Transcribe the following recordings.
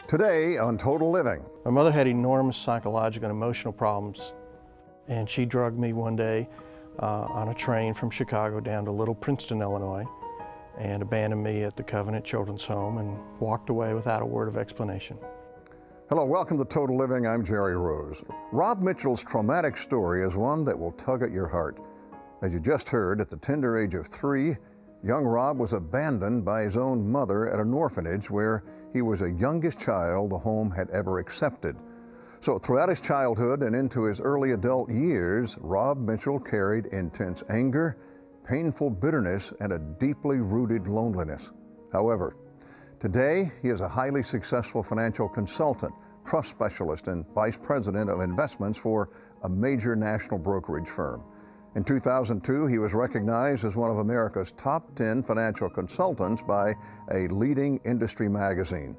Today on Total Living. My mother had enormous psychological and emotional problems, and she drugged me one day on a train from Chicago down to Little Princeton, Illinois, and abandoned me at the Covenant Children's Home and walked away without a word of explanation. Hello, welcome to Total Living. I'm Jerry Rose. Rob Mitchell's traumatic story is one that will tug at your heart. As you just heard, at the tender age of 3, young Rob was abandoned by his own mother at an orphanage where he was the youngest child the home had ever accepted. So throughout his childhood and into his early adult years, Rob Mitchell carried intense anger, painful bitterness, and a deeply rooted loneliness. However, today he is a highly successful financial consultant, trust specialist, and vice president of investments for a major national brokerage firm. In 2002, he was recognized as one of America's top 10 financial consultants by a leading industry magazine.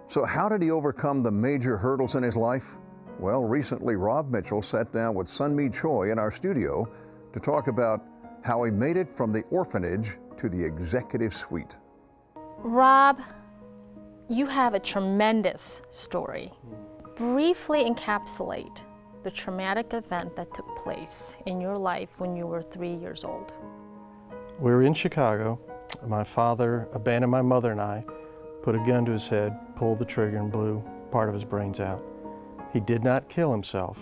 So how did he overcome the major hurdles in his life? Well, recently Rob Mitchell sat down with Sunmi Choi in our studio to talk about how he made it from the orphanage to the executive suite. Rob, you have a tremendous story. Briefly encapsulate the traumatic event that took place in your life when you were 3 years old. We were in Chicago. My father abandoned my mother and I, put a gun to his head, pulled the trigger, and blew part of his brains out. He did not kill himself,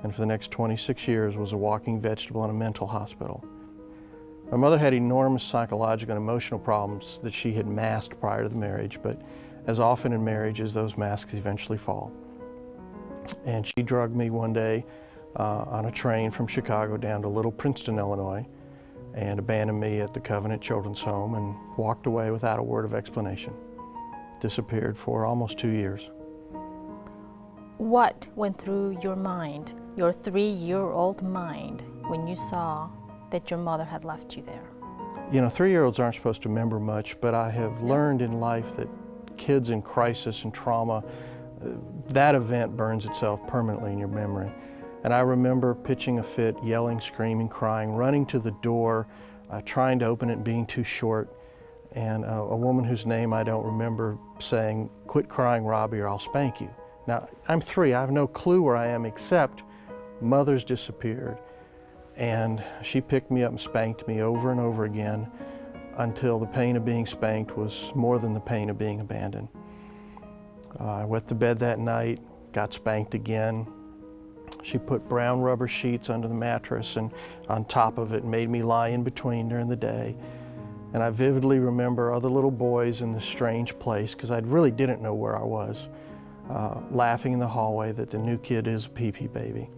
and for the next 26 years was a walking vegetable in a mental hospital. My mother had enormous psychological and emotional problems that she had masked prior to the marriage, but as often in marriages, those masks eventually fall. And she drugged me one day on a train from Chicago down to Little Princeton, Illinois, and abandoned me at the Covenant Children's Home and walked away without a word of explanation. Disappeared for almost 2 years. What went through your mind, your 3-year-old mind, when you saw that your mother had left you there? You know, 3-year-olds aren't supposed to remember much, but I have learned in life that kids in crisis and trauma, that event burns itself permanently in your memory. And I remember pitching a fit, yelling, screaming, crying, running to the door, trying to open it and being too short, and a woman whose name I don't remember saying, "Quit crying, Robbie, or I'll spank you." Now, I'm 3, I have no clue where I am except mother's disappeared. And she picked me up and spanked me over and over again until the pain of being spanked was more than the pain of being abandoned. I went to bed that night, got spanked again. She put brown rubber sheets under the mattress and on top of it and made me lie in between during the day. And I vividly remember other little boys in this strange place, because I really didn't know where I was, laughing in the hallway that the new kid is a pee-pee baby.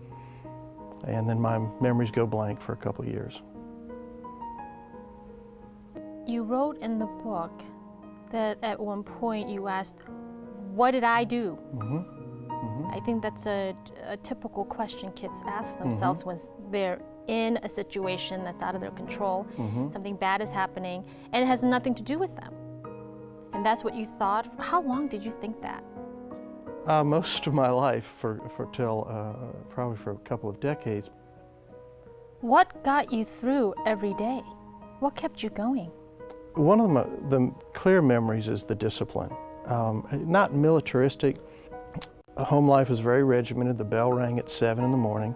And then my memories go blank for a couple of years. You wrote in the book that at one point you asked, "What did I do?" I think that's a typical question kids ask themselves when they're in a situation that's out of their control. Something bad is happening, and it has nothing to do with them. And that's what you thought. How long did you think that? Most of my life, probably for a couple of decades. What got you through every day? What kept you going? One of the clear memories is the discipline. Not militaristic. Home life was very regimented. The bell rang at 7 in the morning,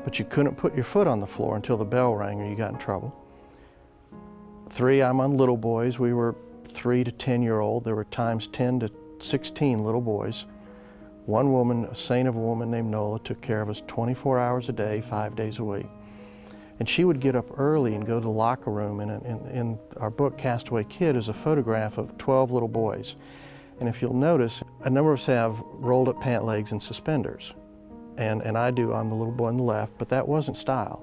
but you couldn't put your foot on the floor until the bell rang or you got in trouble. 3, I'm on little boys. We were 3 to 10-year-old. There were times 10 to 16 little boys. One woman, a saint of a woman named Nola, took care of us 24 hours a day, 5 days a week. And she would get up early and go to the locker room, and in our book, Castaway Kid, is a photograph of 12 little boys. And if you'll notice, a number of us have rolled up pant legs and suspenders. And I'm the little boy on the left, but that wasn't style.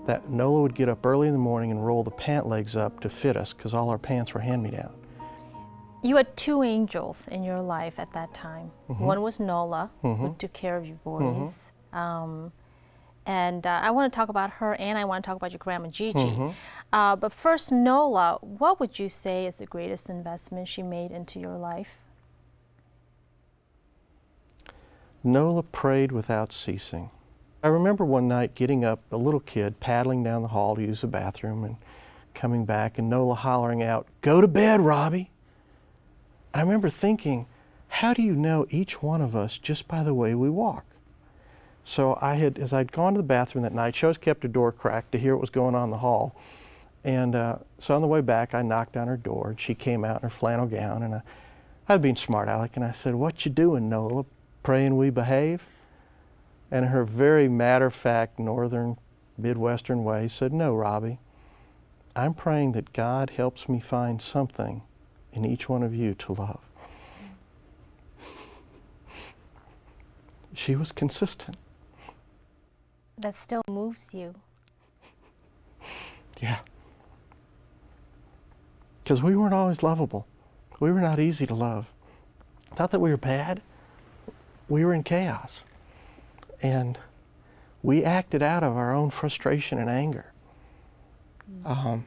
That Nola would get up early in the morning and roll the pant legs up to fit us, because all our pants were hand-me-down. You had 2 angels in your life at that time. One was Nola, who took care of you boys. And I want to talk about her, and I want to talk about your grandma Gigi. But first, Nola, what would you say is the greatest investment she made into your life? Nola prayed without ceasing. I remember one night getting up, a little kid, paddling down the hall to use the bathroom and coming back, and Nola hollering out, "Go to bed, Robbie." And I remember thinking, how do you know each one of us just by the way we walk? So as I'd gone to the bathroom that night, she always kept her door cracked to hear what was going on in the hall. And so on the way back, I knocked on her door, and she came out in her flannel gown, and I was being smart aleck, and I said, "What you doing, Nola? Praying we behave?" And in her very matter-of-fact northern Midwestern way said, "No, Robbie, I'm praying that God helps me find something in each one of you to love." She was consistent. That still moves you. Yeah. Because we weren't always lovable. We were not easy to love. It's not that we were bad. We were in chaos. And we acted out of our own frustration and anger. And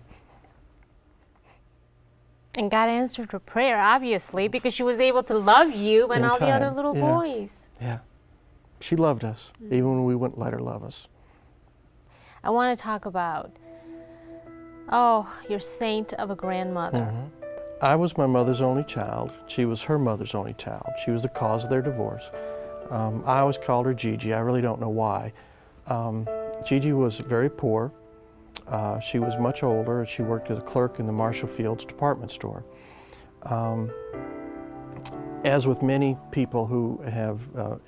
God answered her prayer, obviously, because she was able to love you and all the other little boys. Yeah. She loved us, even when we wouldn't let her love us. I want to talk about, oh, your saint of a grandmother. I was my mother's only child. She was her mother's only child. She was the cause of their divorce. I always called her Gigi. I really don't know why. Gigi was very poor. She was much older. She worked as a clerk in the Marshall Field's department store. As with many people who have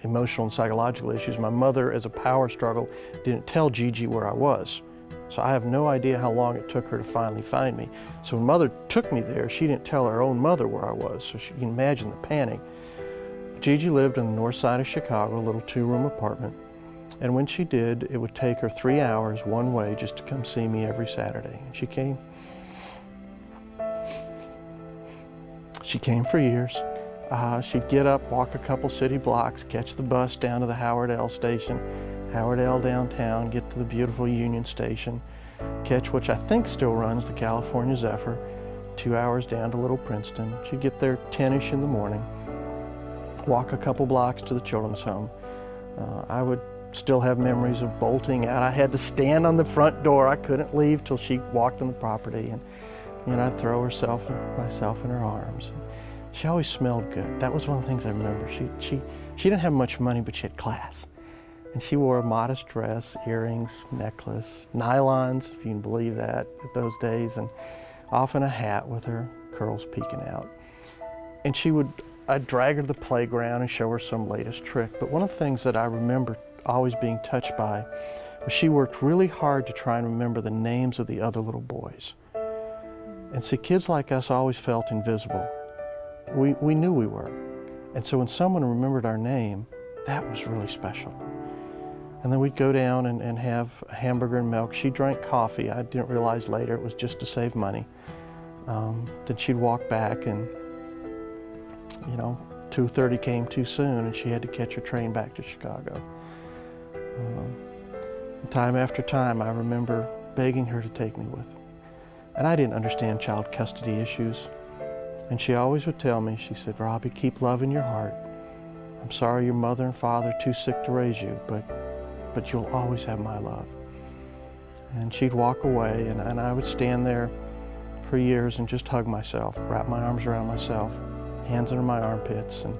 emotional and psychological issues, my mother, as a power struggle, didn't tell Gigi where I was. So I have no idea how long it took her to finally find me. So when Mother took me there, she didn't tell her own mother where I was, so you can imagine the panic. Gigi lived on the north side of Chicago, a little 2-room apartment. And when she did, it would take her 3 hours one way just to come see me every Saturday. And she came. She came for years. She'd get up, walk a couple city blocks, catch the bus down to the Howard L station, Howard L downtown, get to the beautiful Union Station, catch which I think still runs the California Zephyr, 2 hours down to Little Princeton. She'd get there 10-ish in the morning, walk a couple blocks to the children's home. I would still have memories of bolting out. I had to stand on the front door. I couldn't leave till she walked on the property, and I'd throw myself in her arms. She always smelled good. That was one of the things I remember. She didn't have much money, but she had class. And she wore a modest dress, earrings, necklace, nylons, if you can believe that, at those days, and often a hat with her curls peeking out. And I'd drag her to the playground and show her some latest trick. But one of the things that I remember always being touched by was she worked really hard to try and remember the names of the other little boys. And see, kids like us always felt invisible. We knew we were. And so when someone remembered our name, that was really special. And then we'd go down and have a hamburger and milk. She drank coffee. I didn't realize later it was just to save money. Then she'd walk back, and 2:30 came too soon, and she had to catch her train back to Chicago. Time after time, I remember begging her to take me with her. And I didn't understand child custody issues. And she always would tell me, she said, "Robbie, keep love in your heart. I'm sorry your mother and father are too sick to raise you, but you'll always have my love." And she'd walk away, and I would stand there for years and just hug myself, wrap my arms around myself, hands under my armpits, and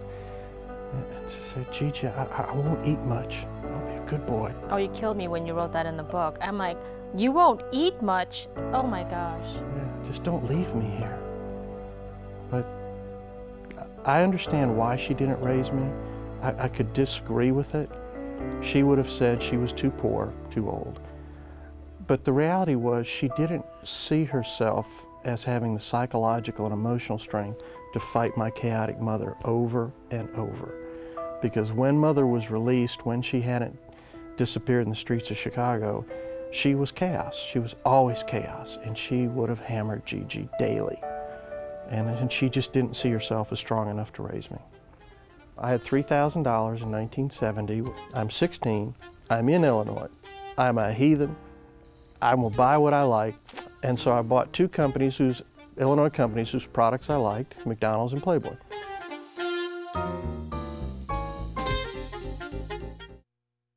she said, "Gigi, I won't eat much. I'll be a good boy." Oh, you killed me when you wrote that in the book. I'm like, you won't eat much? Oh my gosh. Yeah, just don't leave me here. But I understand why she didn't raise me. I could disagree with it. She would have said she was too poor, too old. But the reality was she didn't see herself as having the psychological and emotional strength to fight my chaotic mother over and over. Because when Mother was released, when she hadn't disappeared in the streets of Chicago, she was chaos. She was always chaos, and she would have hammered Gigi daily. And she just didn't see herself as strong enough to raise me. I had $3,000 in 1970. I'm 16. I'm in Illinois. I'm a heathen. I will buy what I like. And so I bought two companies, Illinois companies, whose products I liked, McDonald's and Playboy.